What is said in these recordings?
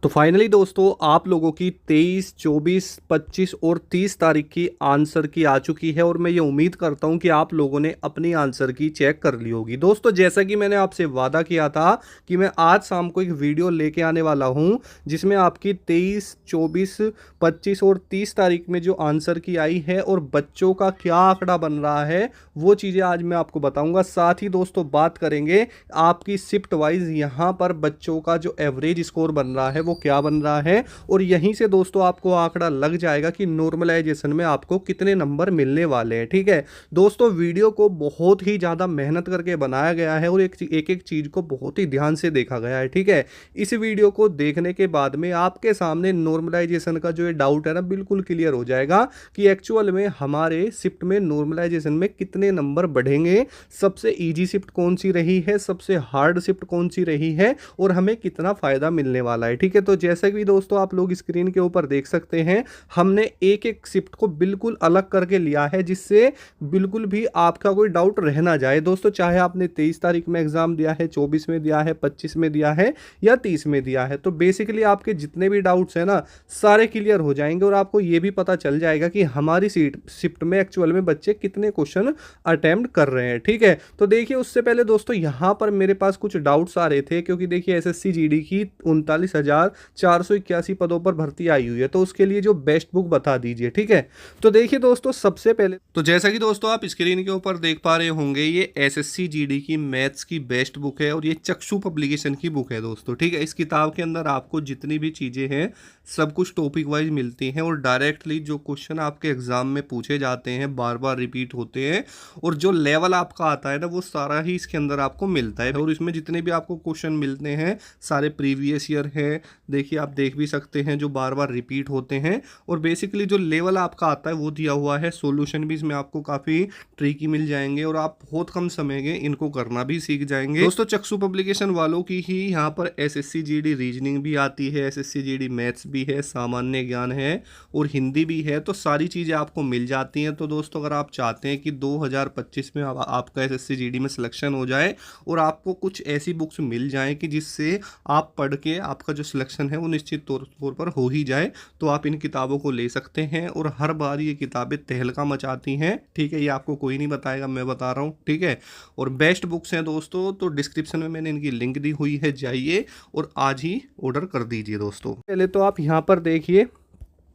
तो फाइनली दोस्तों आप लोगों की 23, 24, 25 और 30 तारीख की आंसर की आ चुकी है और मैं ये उम्मीद करता हूं कि आप लोगों ने अपनी आंसर की चेक कर ली होगी। दोस्तों जैसा कि मैंने आपसे वादा किया था कि मैं आज शाम को एक वीडियो लेके आने वाला हूं जिसमें आपकी 23, 24, 25 और 30 तारीख में जो आंसर की आई है और बच्चों का क्या आंकड़ा बन रहा है वो चीज़ें आज मैं आपको बताऊँगा। साथ ही दोस्तों बात करेंगे आपकी शिफ्ट वाइज यहाँ पर बच्चों का जो एवरेज स्कोर बन रहा है वो क्या बन रहा है और यहीं से दोस्तों आपको आंकड़ा लग जाएगा कि नॉर्मलाइजेशन में आपको कितने नंबर मिलने वाले हैं। ठीक है दोस्तों, वीडियो को बहुत ही ज़्यादा मेहनत करके बनाया गया है और एक एक चीज़ को बहुत ही ध्यान से देखा गया है। ठीक है, इस वीडियो को देखने के बाद में आपके सामने नॉर्मलाइजेशन का जो ये डाउट है ना बिल्कुल क्लियर हो जाएगा कि एक्चुअल में हमारे शिफ्ट में नॉर्मलाइजेशन में कितने नंबर बढ़ेंगे, सबसे ईजी शिफ्ट कौन सी रही है, सबसे हार्ड शिफ्ट कौन सी रही है और हमें कितना फायदा मिलने वाला है। ठीक है, तो जैसे कि दोस्तों आप लोग स्क्रीन के ऊपर देख सकते हैं हमने एक एक शिफ्ट को बिल्कुल अलग करके लिया है जिससे बिल्कुल भी आपका कोई डाउट रह ना जाए। दोस्तों चाहे आपने 23 तारीख में एग्जाम दिया है, 24 में दिया है, 25 में दिया है या 30 में दिया है, तो बेसिकली आपके जितने भी डाउट्स हैं ना सारे क्लियर हो जाएंगे और आपको ये भी पता चल जाएगा कि हमारी शिफ्ट में एक्चुअल में बच्चे कितने क्वेश्चन अटेम्प्ट कर रहे हैं। ठीक है, तो देखिए उससे पहले दोस्तों यहां पर मेरे पास कुछ डाउट्स आ रहे थे क्योंकि देखिए एसएससी जीडी की 39,481 पदों पर भर्ती आई हुई है, तो उसके लिए जो बेस्ट बुक बता दीजिए। ठीक है, तो देखिए दोस्तों सबसे पहले तो जैसा कि दोस्तों आप स्क्रीन के ऊपर देख पा रहे होंगे ये एसएससी जीडी की मैथ्स की बेस्ट बुक है और ये चक्षु पब्लिकेशन की बुक है दोस्तों। ठीक है, इस किताब के अंदर आपको जितनी भी चीज़ें हैं सब कुछ टॉपिक वाइज मिलती हैं और डायरेक्टली जो क्वेश्चन आपके एग्जाम में पूछे जाते हैं बार बार रिपीट होते हैं और जो लेवल आपका आता है ना वो सारा ही इसके अंदर आपको मिलता है और इसमें जितने भी आपको क्वेश्चन मिलते हैं सारे प्रीवियस ईयर हैं। देखिए आप देख भी सकते हैं जो बार बार रिपीट होते हैं और बेसिकली जो लेवल आपका आता है वो दिया हुआ है। सॉल्यूशन भी इसमें आपको काफ़ी ट्रिकी मिल जाएंगे और आप बहुत कम समय में इनको करना भी सीख जाएंगे। दोस्तों चक्षु पब्लिकेशन वालों की ही यहाँ पर एसएससी जीडी रीजनिंग भी आती है, एसएससी जीडी मैथ्स भी है, सामान्य ज्ञान है और हिंदी भी है, तो सारी चीज़ें आपको मिल जाती हैं। तो दोस्तों अगर आप चाहते हैं कि 2025 में आपका एसएससी जीडी में सिलेक्शन हो जाए और आपको कुछ ऐसी बुक्स मिल जाएं कि जिससे आप पढ़ के आपका जो सिलेक्शन है वो निश्चित तौर पर हो ही जाए, तो आप इन किताबों को ले सकते हैं और हर बार ये किताबें तहलका मचाती हैं। ठीक है, ये आपको कोई नहीं बताएगा, मैं बता रहा हूँ। ठीक है, और बेस्ट बुक्स हैं दोस्तों, तो डिस्क्रिप्शन में मैंने इनकी लिंक दी हुई है, जाइए और आज ही ऑर्डर कर दीजिए दोस्तों। पहले तो आप यहाँ पर देखिए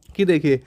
कि देखिए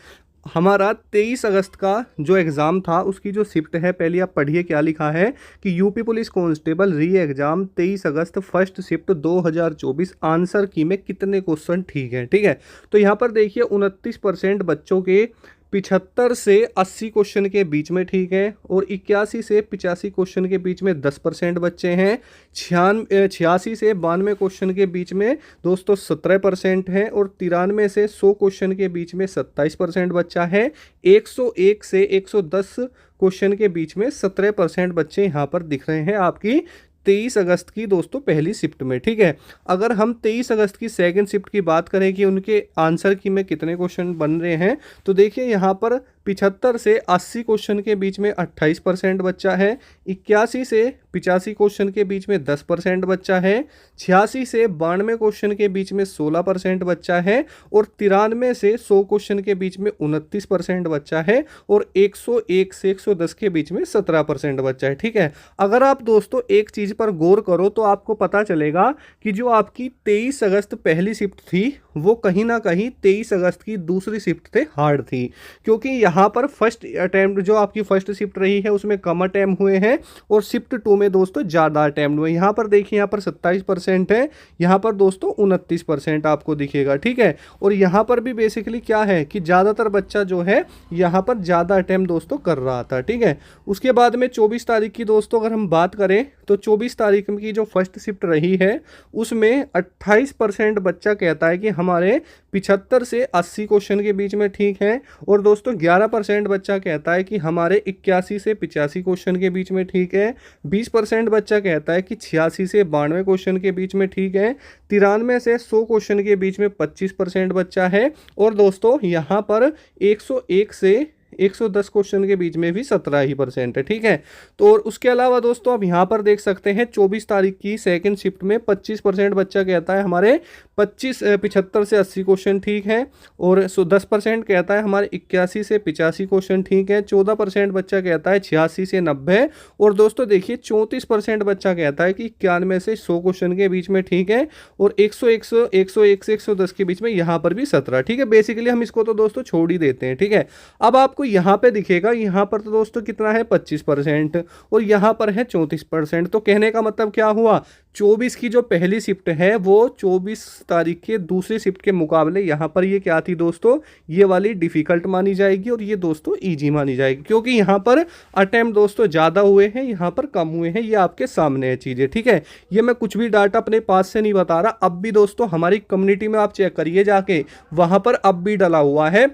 हमारा 23 अगस्त का जो एग्ज़ाम था उसकी जो शिफ्ट है पहले आप पढ़िए क्या लिखा है कि यूपी पुलिस कांस्टेबल री एग्ज़ाम 23 अगस्त फर्स्ट शिफ्ट 2024 आंसर की में कितने क्वेश्चन ठीक है। ठीक है, तो यहाँ पर देखिए 29% बच्चों के 75 से 80 क्वेश्चन के बीच में ठीक है और 81 से 85 क्वेश्चन के बीच में 10% बच्चे हैं। 86 से 92 क्वेश्चन के बीच में दोस्तों 17% है और 93 से 100 क्वेश्चन के बीच में 27% बच्चा है। 101 से 110 क्वेश्चन के बीच में 17% बच्चे यहाँ पर दिख रहे हैं आपकी 23 अगस्त की दोस्तों पहली शिफ्ट में। ठीक है, अगर हम 23 अगस्त की सेकंड शिफ्ट की बात करें कि उनके आंसर की में कितने क्वेश्चन बन रहे हैं, तो देखिए यहाँ पर 75 से 80 क्वेश्चन के बीच में 28% बच्चा है। 81 से 85 क्वेश्चन के बीच में 10% बच्चा है। 86 से 92 क्वेश्चन के बीच में 16% बच्चा है और 93 से 100 क्वेश्चन के बीच में 29% बच्चा है और 101 से 110 के बीच में 17% बच्चा है। ठीक है, अगर आप दोस्तों एक चीज़ पर गौर करो तो आपको पता चलेगा कि जो आपकी 23 अगस्त पहली शिफ्ट थी वो कहीं ना कहीं 23 अगस्त की दूसरी शिफ्ट से हार्ड थी, क्योंकि यहाँ पर फर्स्ट अटैम्प्ट जो आपकी फर्स्ट शिफ्ट रही है उसमें कम अटैम्प्ट हुए हैं और शिफ्ट 2 में दोस्तों ज़्यादा अटैम्प्ट हुए। यहाँ पर देखिए यहाँ पर 27% है, यहाँ पर दोस्तों 29% आपको दिखेगा। ठीक है, और यहाँ पर भी बेसिकली क्या है कि ज़्यादातर बच्चा जो है यहाँ पर ज़्यादा अटैम्प्ट दोस्तों कर रहा था। ठीक है, उसके बाद में 24 तारीख की दोस्तों अगर हम बात करें तो 24 तारीख की जो फर्स्ट शिफ्ट रही है उसमें 28% बच्चा कहता है कि हमारे 75 से 80 क्वेश्चन के बीच में ठीक है और दोस्तों 11% बच्चा कहता है कि हमारे 81 से 85 क्वेश्चन के बीच में ठीक है। 20% बच्चा कहता है कि 86 से 92 क्वेश्चन के बीच में ठीक है। 93 से 100 क्वेश्चन के बीच में 25% बच्चा है और दोस्तों यहाँ पर 101 से 110 क्वेश्चन के बीच में भी 17% है। ठीक है, तो और उसके अलावा दोस्तों आप यहाँ पर देख सकते हैं 24 तारीख की सेकंड शिफ्ट में 25% बच्चा कहता है हमारे 75 से 80 क्वेश्चन ठीक है, और 10% कहता है हमारे 81 से 85 क्वेश्चन ठीक है, 14% बच्चा कहता है 86 से 90, और दोस्तों देखिए 34% बच्चा कहता है कि 91 से 100 क्वेश्चन के बीच में ठीक है, और 101 से 110 के बीच में यहाँ पर भी 17। ठीक है, बेसिकली हम इसको तो दोस्तों छोड़ ही देते हैं। ठीक है, अब आपको यहाँ पे दिखेगा, यहाँ पर तो दोस्तों कितना है 25% और यहाँ पर है 34%। तो कहने का मतलब क्या हुआ, 24 की जो पहली शिफ्ट है वो 24 तारीख के दूसरी शिफ्ट के मुकाबले यहाँ पर ये क्या थी दोस्तों, ये वाली डिफिकल्ट मानी जाएगी और ये दोस्तों इजी मानी जाएगी, क्योंकि यहाँ पर अटेम्प्ट दोस्तों ज़्यादा हुए हैं, यहाँ पर कम हुए हैं, ये आपके सामने है चीज़ें। ठीक है, ये मैं कुछ भी डाटा अपने पास से नहीं बता रहा, अब भी दोस्तों हमारी कम्युनिटी में आप चेक करिए जाके, वहाँ पर अब भी डला हुआ है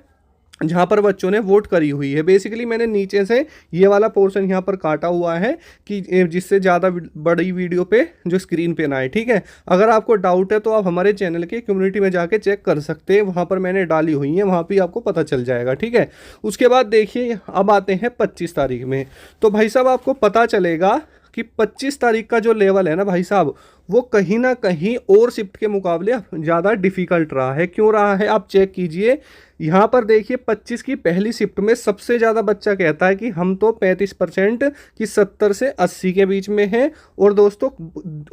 जहाँ पर बच्चों ने वोट करी हुई है। बेसिकली मैंने नीचे से ये वाला पोर्शन यहाँ पर काटा हुआ है कि जिससे ज़्यादा बड़ी वीडियो पे जो स्क्रीन पे ना आए। ठीक है, अगर आपको डाउट है तो आप हमारे चैनल के कम्युनिटी में जाके चेक कर सकते हैं, वहाँ पर मैंने डाली हुई है, वहाँ पर आपको पता चल जाएगा। ठीक है, उसके बाद देखिए अब आते हैं 25 तारीख में। तो भाई साहब आपको पता चलेगा कि 25 तारीख का जो लेवल है ना भाई साहब, वो कहीं ना कहीं और शिफ्ट के मुकाबले ज़्यादा डिफिकल्ट रहा है। क्यों रहा है आप चेक कीजिए, यहाँ पर देखिए 25 की पहली शिफ्ट में सबसे ज़्यादा बच्चा कहता है कि हम तो 35% की 70 से 80 के बीच में है, और दोस्तों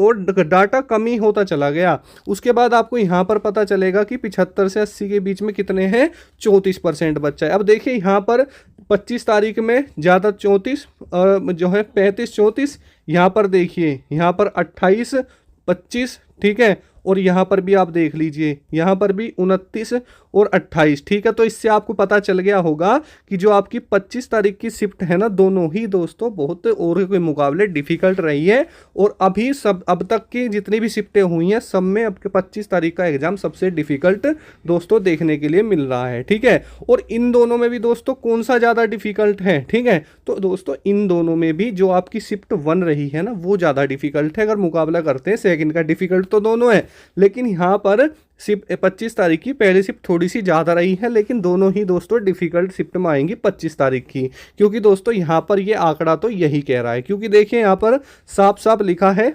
और डाटा कम ही होता चला गया। उसके बाद आपको यहाँ पर पता चलेगा कि 75 से 80 के बीच में कितने हैं, 34% बच्चा है। अब देखिए यहाँ पर 25 तारीख में ज़्यादा 34 जो है 35-34, यहाँ पर देखिए यहाँ पर 28-25 ठीक है, और यहाँ पर भी आप देख लीजिए यहाँ पर भी 29 और 28। ठीक है, तो इससे आपको पता चल गया होगा कि जो आपकी 25 तारीख की शिफ्ट है ना, दोनों ही दोस्तों बहुत और के मुकाबले डिफिकल्ट रही है, और अभी सब अब तक की जितनी भी शिफ्टें हुई हैं सब में अब 25 तारीख का एग्जाम सबसे डिफिकल्ट दोस्तों देखने के लिए मिल रहा है। ठीक है, और इन दोनों में भी दोस्तों कौन सा ज़्यादा डिफिकल्ट है, ठीक है, तो दोस्तों इन दोनों में भी जो आपकी शिफ्ट 1 रही है ना वो ज़्यादा डिफिकल्ट है। अगर मुकाबला करते हैं सेकंड का, डिफिकल्ट तो दोनों है, लेकिन यहाँ पर शिफ्ट 25 तारीख की पहली शिफ्ट थोड़ी सी ज़्यादा रही है, लेकिन दोनों ही दोस्तों डिफिकल्ट शिफ्ट में आएंगी 25 तारीख की, क्योंकि दोस्तों यहाँ पर ये आंकड़ा तो यही कह रहा है, क्योंकि देखिए यहाँ पर साफ साफ लिखा है,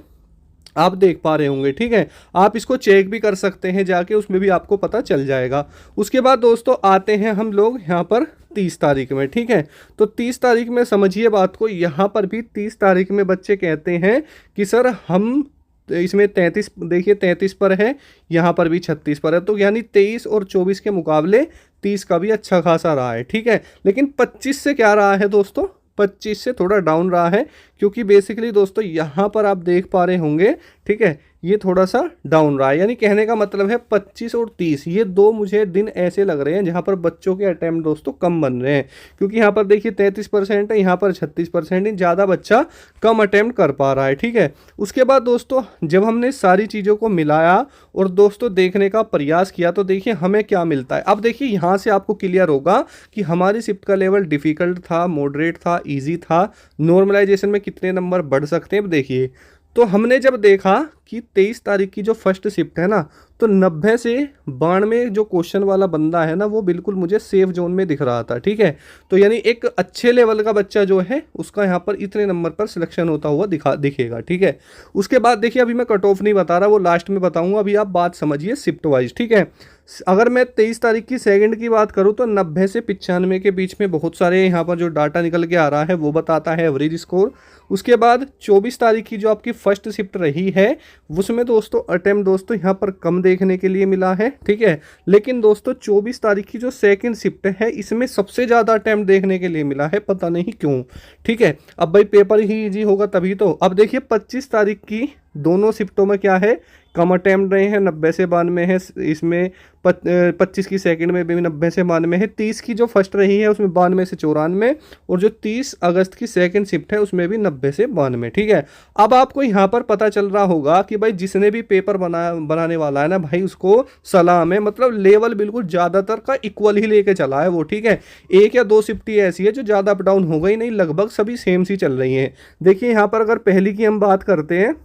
आप देख पा रहे होंगे। ठीक है, आप इसको चेक भी कर सकते हैं जाके, उसमें भी आपको पता चल जाएगा। उसके बाद दोस्तों आते हैं हम लोग यहाँ पर 30 तारीख में। ठीक है, तो 30 तारीख में समझिए बात को, यहाँ पर भी 30 तारीख में बच्चे कहते हैं कि सर हम इसमें 33 देखिए 33 पर है, यहाँ पर भी 36 पर है, तो यानी 23 और 24 के मुकाबले 30 का भी अच्छा खासा रहा है। ठीक है, लेकिन 25 से क्या रहा है दोस्तों, 25 से थोड़ा डाउन रहा है, क्योंकि बेसिकली दोस्तों यहाँ पर आप देख पा रहे होंगे, ठीक है, ये थोड़ा सा डाउन रहा है। यानी कहने का मतलब है 25 और 30 ये दो मुझे दिन ऐसे लग रहे हैं जहाँ पर बच्चों के अटेम्प्ट दोस्तों कम बन रहे हैं, क्योंकि यहाँ पर देखिए 33% है, यहाँ पर 36% है, ज़्यादा बच्चा कम अटेम्प्ट कर पा रहा है। ठीक है, उसके बाद दोस्तों जब हमने सारी चीज़ों को मिलाया और दोस्तों देखने का प्रयास किया, तो देखिए हमें क्या मिलता है। अब देखिए यहाँ से आपको क्लियर होगा कि हमारी शिफ्ट का लेवल डिफ़िकल्ट था, मॉडरेट था, ईजी था, नॉर्मलाइजेशन में कितने नंबर बढ़ सकते हैं। अब देखिए तो हमने जब देखा कि 23 तारीख की जो फर्स्ट शिफ्ट है ना, तो 90 से 92 जो क्वेश्चन वाला बंदा है ना, वो बिल्कुल मुझे सेफ जोन में दिख रहा था। ठीक है, तो यानी एक अच्छे लेवल का बच्चा जो है उसका यहाँ पर इतने नंबर पर सिलेक्शन होता हुआ दिखेगा। ठीक है, उसके बाद देखिए अभी मैं कट ऑफ नहीं बता रहा, वो लास्ट में बताऊंगा, अभी आप बात समझिए शिफ्ट वाइज। ठीक है, अगर मैं 23 तारीख की सेकंड की बात करूं तो 90 से 95 के बीच में बहुत सारे यहाँ पर जो डाटा निकल के आ रहा है वो बताता है एवरेज स्कोर। उसके बाद 24 तारीख की जो आपकी फर्स्ट शिफ्ट रही है उसमें दोस्तों अटेम्प्ट दोस्तों यहाँ पर कम देखने के लिए मिला है। ठीक है, लेकिन दोस्तों 24 तारीख की जो सेकंड शिफ्ट है इसमें सबसे ज़्यादा अटेम्प्ट देखने के लिए मिला है, पता नहीं क्यों। ठीक है, अब भाई पेपर ही ईजी होगा तभी तो। अब देखिए 25 तारीख की दोनों शिफ्टों में क्या है, कम अटैम्प्ट रहे हैं, 90 से 92 है, इसमें 25 की सेकंड में भी 90 से 92 है, 30 की जो फर्स्ट रही है उसमें 92 से 94, और जो 30 अगस्त की सेकंड शिफ्ट है उसमें भी 90 से 92। ठीक है, अब आपको यहाँ पर पता चल रहा होगा कि भाई जिसने भी पेपर बनाने वाला है ना भाई उसको सलाम है, मतलब लेवल बिल्कुल ज़्यादातर का इक्वल ही लेके चला है वो। ठीक है, एक या दो शिफ्ट ऐसी है जो ज़्यादा अप डाउन हो गई नहीं, लगभग सभी सेम सी चल रही हैं। देखिए यहाँ पर अगर पहली की हम बात करते हैं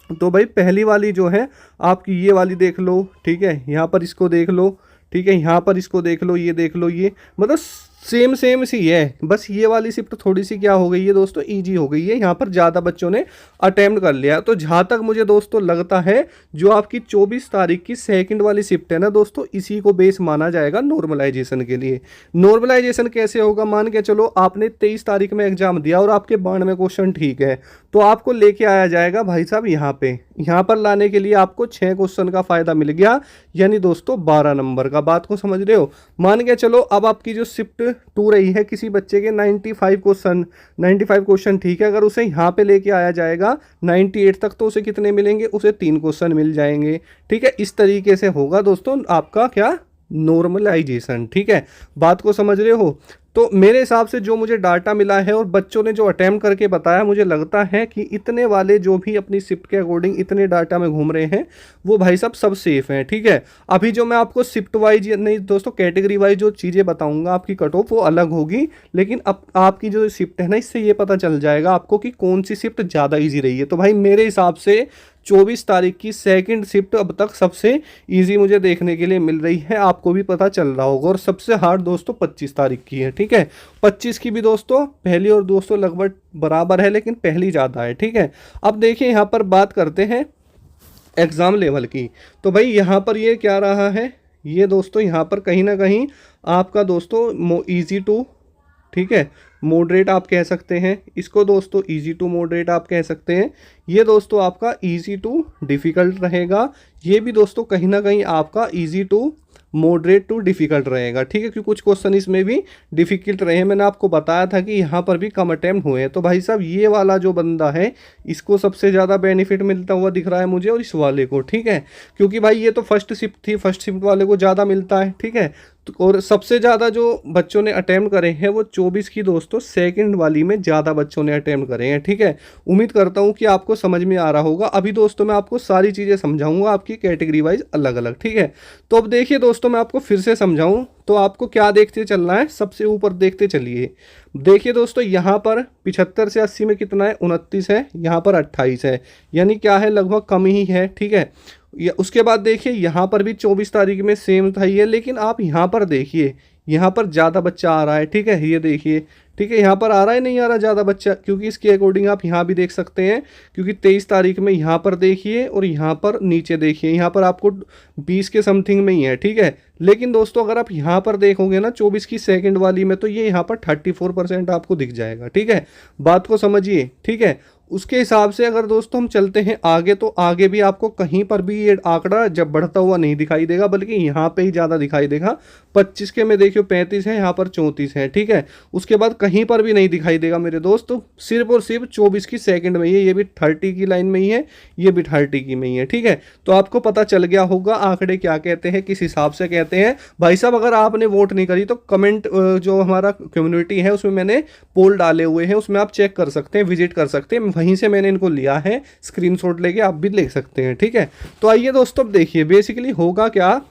तो भाई पहली वाली जो है आपकी ये वाली देख लो। ठीक है, यहाँ पर इसको देख लो, ठीक है, यहाँ पर इसको देख लो, ये देख लो, ये मतलब सेम सेम सी है, बस ये वाली शिफ्ट थोड़ी सी क्या हो गई है दोस्तों, इजी हो गई है, यहाँ पर ज़्यादा बच्चों ने अटेम्प्ट कर लिया। तो जहाँ तक मुझे दोस्तों लगता है जो आपकी 24 तारीख की सेकंड वाली शिफ्ट है ना दोस्तों, इसी को बेस माना जाएगा नॉर्मलाइजेशन के लिए। नॉर्मलाइजेशन कैसे होगा, मान के चलो आपने 23 तारीख में एग्जाम दिया और आपके 92 क्वेश्चन ठीक है, तो आपको लेके आया जाएगा भाई साहब यहाँ पे, यहाँ पर लाने के लिए आपको 6 क्वेश्चन का फायदा मिल गया, यानी दोस्तों 12 नंबर का। बात को समझ रहे हो। मान के चलो अब आपकी जो शिफ्ट 2 रही है, किसी बच्चे के 95 क्वेश्चन ठीक है, अगर उसे यहाँ पे लेके आया जाएगा 98 तक, तो उसे कितने मिलेंगे, उसे 3 क्वेश्चन मिल जाएंगे। ठीक है, इस तरीके से होगा दोस्तों आपका क्या, नॉर्मलाइजेशन। ठीक है, बात को समझ रहे हो। तो मेरे हिसाब से जो मुझे डाटा मिला है और बच्चों ने जो अटेम्प्ट करके बताया, मुझे लगता है कि इतने वाले जो भी अपनी शिफ्ट के अकॉर्डिंग इतने डाटा में घूम रहे हैं, वो भाई साहब सब सेफ हैं। ठीक है, अभी जो मैं आपको शिफ्ट वाइज नहीं दोस्तों, कैटेगरी वाइज जो चीज़ें बताऊंगा आपकी कट ऑफ वो अलग होगी, लेकिन अब आपकी जो शिफ्ट है ना, इससे ये पता चल जाएगा आपको कि कौन सी शिफ्ट ज़्यादा ईजी रही है। तो भाई मेरे हिसाब से 24 तारीख की सेकंड शिफ्ट अब तक सबसे इजी मुझे देखने के लिए मिल रही है, आपको भी पता चल रहा होगा। और सबसे हार्ड दोस्तों 25 तारीख की है। ठीक है, 25 की भी दोस्तों पहली और दोस्तों लगभग बराबर है, लेकिन पहली ज़्यादा है। ठीक है, अब देखिए यहाँ पर बात करते हैं एग्ज़ाम लेवल की। तो भाई यहाँ पर ये क्या रहा है, ये दोस्तों यहाँ पर कहीं ना कहीं आपका दोस्तों ईजी टू, ठीक है, मॉडरेट आप कह सकते हैं इसको दोस्तों, इजी टू मॉडरेट आप कह सकते हैं। ये दोस्तों आपका इजी टू डिफ़िकल्ट रहेगा, ये भी दोस्तों कहीं ना कहीं आपका easy to moderate to difficult रहेगा। ठीक है, क्योंकि कुछ क्वेश्चन इसमें भी डिफ़िकल्ट रहे हैं, मैंने आपको बताया था कि यहाँ पर भी कम अटैम्प्ट हुए हैं। तो भाई साहब ये वाला जो बंदा है, इसको सबसे ज़्यादा बेनिफिट मिलता हुआ दिख रहा है मुझे, और इस वाले को। ठीक है, क्योंकि भाई ये तो फर्स्ट शिफ्ट थी, फर्स्ट शिफ्ट वाले को ज़्यादा मिलता है। ठीक है, और सबसे ज़्यादा जो बच्चों ने अटैम्प्ट करे हैं वो 24 की दोस्तों सेकंड वाली में ज़्यादा बच्चों ने अटैम्प्ट करे हैं। ठीक है, उम्मीद करता हूँ कि आपको समझ में आ रहा होगा। अभी दोस्तों मैं आपको सारी चीज़ें समझाऊंगा आपकी कैटेगरी वाइज अलग अलग। ठीक है, तो अब देखिए दोस्तों मैं आपको फिर से समझाऊं तो आपको क्या देखते चलना है, सबसे ऊपर देखते चलिए। देखिए दोस्तों यहाँ पर 75 से 80 में कितना है, 29 है, यहाँ पर 28 है, यानी क्या है, लगभग कम ही है। ठीक है, उसके बाद देखिए यहाँ पर भी 24 तारीख में सेम था ये, लेकिन आप यहाँ पर देखिए यहाँ पर ज़्यादा बच्चा आ रहा है। ठीक है, ये देखिए, ठीक है, यहाँ पर आ रहा है नहीं आ रहा ज़्यादा बच्चा, क्योंकि इसके अकॉर्डिंग आप यहाँ भी देख सकते हैं, क्योंकि 23 तारीख में यहाँ पर देखिए और यहाँ पर नीचे देखिए, यहाँ पर आपको 20 के समथिंग में ही है। ठीक है, लेकिन दोस्तों अगर आप यहाँ पर देखोगे ना 24 की सेकंड वाली में, तो ये यहाँ पर 34% आपको दिख जाएगा। ठीक है, बात को समझिए। ठीक है, उसके हिसाब से अगर दोस्तों हम चलते हैं आगे, तो आगे भी आपको कहीं पर भी ये आंकड़ा जब बढ़ता हुआ नहीं दिखाई देगा, बल्कि यहाँ पे ही ज़्यादा दिखाई देगा। 25 के में देखियो 35 है, यहाँ पर 34 है। ठीक है, उसके बाद कहीं पर भी नहीं दिखाई देगा मेरे दोस्त, सिर्फ और सिर्फ 24 की सेकंड में ही है, ये भी 30 की लाइन में ही है, ये भी 30 की में ही है। ठीक है, तो आपको पता चल गया होगा आंकड़े क्या कहते हैं, किस हिसाब से कहते हैं। भाई साहब अगर आपने वोट नहीं करी तो कमेंट जो हमारा कम्युनिटी है उसमें मैंने पोल डाले हुए हैं, उसमें आप चेक कर सकते हैं, विजिट कर सकते हैं, वहीं से मैंने इनको लिया है, स्क्रीनशॉट लेके आप भी ले सकते हैं। ठीक है, तो आइए दोस्तों अब देखिए बेसिकली होगा क्या।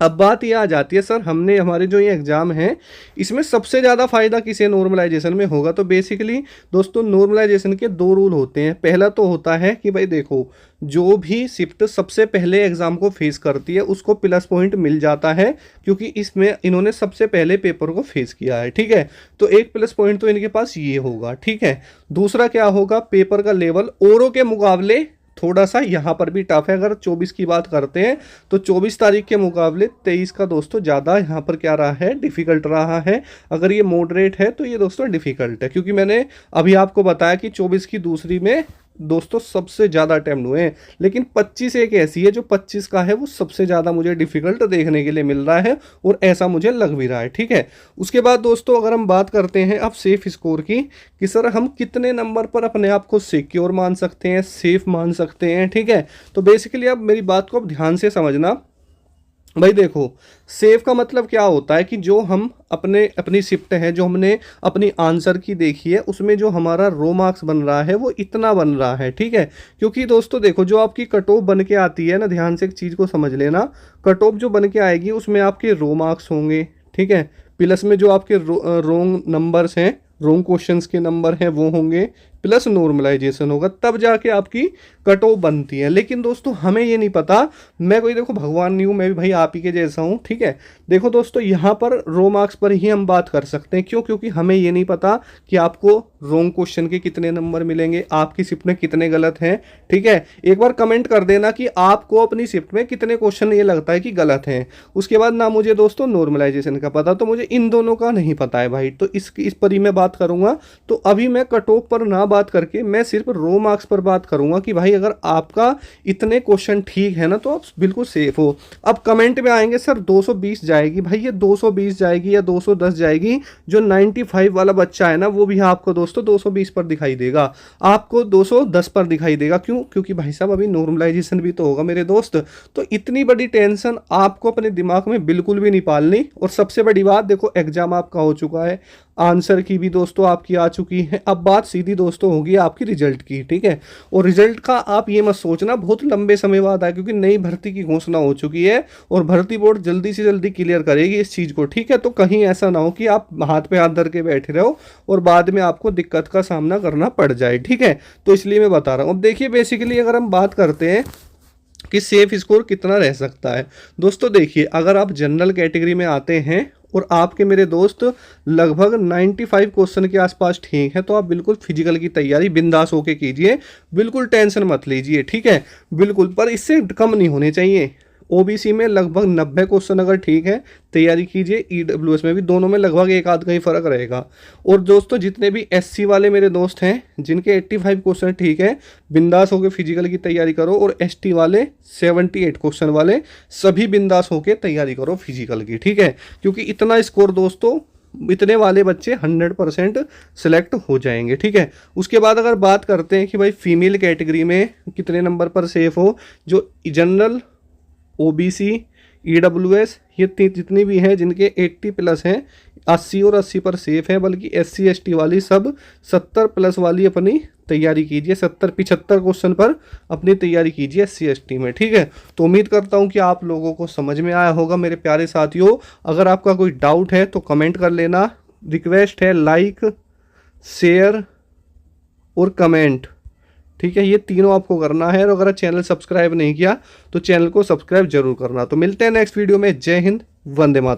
अब बात ये आ जाती है, सर हमने हमारे जो ये एग्ज़ाम है इसमें सबसे ज़्यादा फ़ायदा किसे नॉर्मलाइजेशन में होगा। तो बेसिकली दोस्तों नॉर्मलाइजेशन के 2 रूल होते हैं। पहला तो होता है कि भाई देखो, जो भी शिफ्ट सबसे पहले एग्ज़ाम को फेस करती है उसको प्लस पॉइंट मिल जाता है, क्योंकि इसमें इन्होंने सबसे पहले पेपर को फेस किया है। ठीक है, तो एक प्लस पॉइंट तो इनके पास ये होगा। ठीक है, दूसरा क्या होगा, पेपर का लेवल औरों के मुकाबले थोड़ा सा यहाँ पर भी टफ है। अगर 24 की बात करते हैं तो 24 तारीख के मुकाबले 23 का दोस्तों ज़्यादा यहाँ पर क्या रहा है, डिफ़िकल्ट रहा है। अगर ये मॉडरेट है तो ये दोस्तों डिफ़िकल्ट है, क्योंकि मैंने अभी आपको बताया कि 24 की दूसरी में दोस्तों सबसे ज़्यादा अटैम्प्ट हुए हैं, लेकिन 25 एक ऐसी है जो 25 का है वो सबसे ज़्यादा मुझे डिफ़िकल्ट देखने के लिए मिल रहा है, और ऐसा मुझे लग भी रहा है। ठीक है, उसके बाद दोस्तों अगर हम बात करते हैं अब सेफ स्कोर की, कि सर हम कितने नंबर पर अपने आप को सिक्योर मान सकते हैं, सेफ मान सकते हैं। ठीक है, तो बेसिकली अब मेरी बात को अब ध्यान से समझना। भाई देखो, सेफ का मतलब क्या होता है कि जो हम अपनी शिफ्ट है, जो हमने अपनी आंसर की देखी है, उसमें जो हमारा रो मार्क्स बन रहा है वो इतना बन रहा है। ठीक है, क्योंकि दोस्तों देखो जो आपकी कट ऑफ बन के आती है ना, ध्यान से एक चीज़ को समझ लेना, कट ऑफ जो बन के आएगी उसमें आपके रो मार्क्स होंगे। ठीक है, प्लस में जो आपके रोंग नंबर्स हैं, रोंग क्वेश्चंस के नंबर हैं वो होंगे, प्लस नॉर्मलाइजेशन होगा, तब जाके आपकी कट ऑफ बनती है। लेकिन दोस्तों हमें ये नहीं पता, मैं कोई देखो भगवान नहीं हूँ, मैं भी भाई आप ही के जैसा हूँ, ठीक है। देखो दोस्तों यहाँ पर रो मार्क्स पर ही हम बात कर सकते हैं, क्यों? क्योंकि हमें ये नहीं पता कि आपको रॉन्ग क्वेश्चन के कितने नंबर मिलेंगे, आपकी शिफ्ट में कितने गलत हैं, ठीक है। एक बार कमेंट कर देना कि आपको अपनी शिफ्ट में कितने क्वेश्चन ये लगता है कि गलत हैं। उसके बाद ना मुझे दोस्तों नॉर्मलाइजेशन का पता, तो मुझे इन दोनों का नहीं पता है भाई, तो इस पर ही मैं बात करूंगा। तो अभी मैं कट ऑफ पर ना बात करके मैं सिर्फ रो मार्क्स पर बात करूंगा कि भाई अगर आपका इतने क्वेश्चन ठीक है ना तो आप बिल्कुल सेफ हो। अब कमेंट में आएंगे सर 220 जाएगी, भाई ये 220 जाएगी या 210 जाएगी, जो 95 वाला बच्चा है ना वो भी आपको दोस्तों 220 पर दिखाई देगा, आपको 210 पर दिखाई देगा। क्यों? क्योंकि भाई साहब अभी नॉर्मलाइजेशन भी तो होगा मेरे दोस्त। तो इतनी बड़ी टेंशन आपको अपने दिमाग में बिल्कुल भी नहीं पालनी। और सबसे बड़ी बात देखो, एग्जाम आपका हो चुका है, आंसर की भी दोस्तों आपकी आ चुकी है, अब बात सीधी दोस्तों होगी आपकी रिजल्ट की, ठीक है। और रिजल्ट का आप ये मत सोचना बहुत लंबे समय बाद आए, क्योंकि नई भर्ती की घोषणा हो चुकी है और भर्ती बोर्ड जल्दी से जल्दी क्लियर करेगी इस चीज़ को, ठीक है। तो कहीं ऐसा ना हो कि आप हाथ पे हाथ धर के बैठे रहो और बाद में आपको दिक्कत का सामना करना पड़ जाए, ठीक है। तो इसलिए मैं बता रहा हूँ। अब देखिए बेसिकली अगर हम बात करते हैं कि सेफ स्कोर कितना रह सकता है, दोस्तों देखिए अगर आप जनरल कैटेगरी में आते हैं और आपके मेरे दोस्त लगभग 95 क्वेश्चन के आसपास ठीक है, तो आप बिल्कुल फिजिकल की तैयारी बिंदास होके कीजिए, बिल्कुल टेंशन मत लीजिए, ठीक है, बिल्कुल। पर इससे कम नहीं होने चाहिए। ओबीसी में लगभग 90 क्वेश्चन अगर ठीक है तैयारी कीजिए, ईडब्ल्यूएस में भी, दोनों में लगभग एक आध का ही फर्क रहेगा। और दोस्तों जितने भी एससी वाले मेरे दोस्त हैं जिनके 85 क्वेश्चन ठीक है, बिंदास होकर फिजिकल की तैयारी करो। और एसटी वाले 78 क्वेश्चन वाले सभी बिंदास होकर तैयारी करो फिजिकल की, ठीक है। क्योंकि इतना स्कोर दोस्तों, इतने वाले बच्चे 100% सिलेक्ट हो जाएंगे, ठीक है। उसके बाद अगर बात करते हैं कि भाई फीमेल कैटेगरी में कितने नंबर पर सेफ हो, जो जनरल, ओबीसी, ईडब्ल्यूएस, ये जितनी भी हैं जिनके 80 प्लस हैं, 80 और 80 पर सेफ है। बल्कि एससी एसटी वाली सब 70 प्लस वाली अपनी तैयारी कीजिए, 70-75 क्वेश्चन पर अपनी तैयारी कीजिए एससी एसटी में, ठीक है। तो उम्मीद करता हूँ कि आप लोगों को समझ में आया होगा मेरे प्यारे साथियों। अगर आपका कोई डाउट है तो कमेंट कर लेना। रिक्वेस्ट है लाइक, शेयर और कमेंट, ठीक है, ये तीनों आपको करना है। और अगर चैनल सब्सक्राइब नहीं किया तो चैनल को सब्सक्राइब जरूर करना। तो मिलते हैं नेक्स्ट वीडियो में। जय हिंद, वंदे मातरम।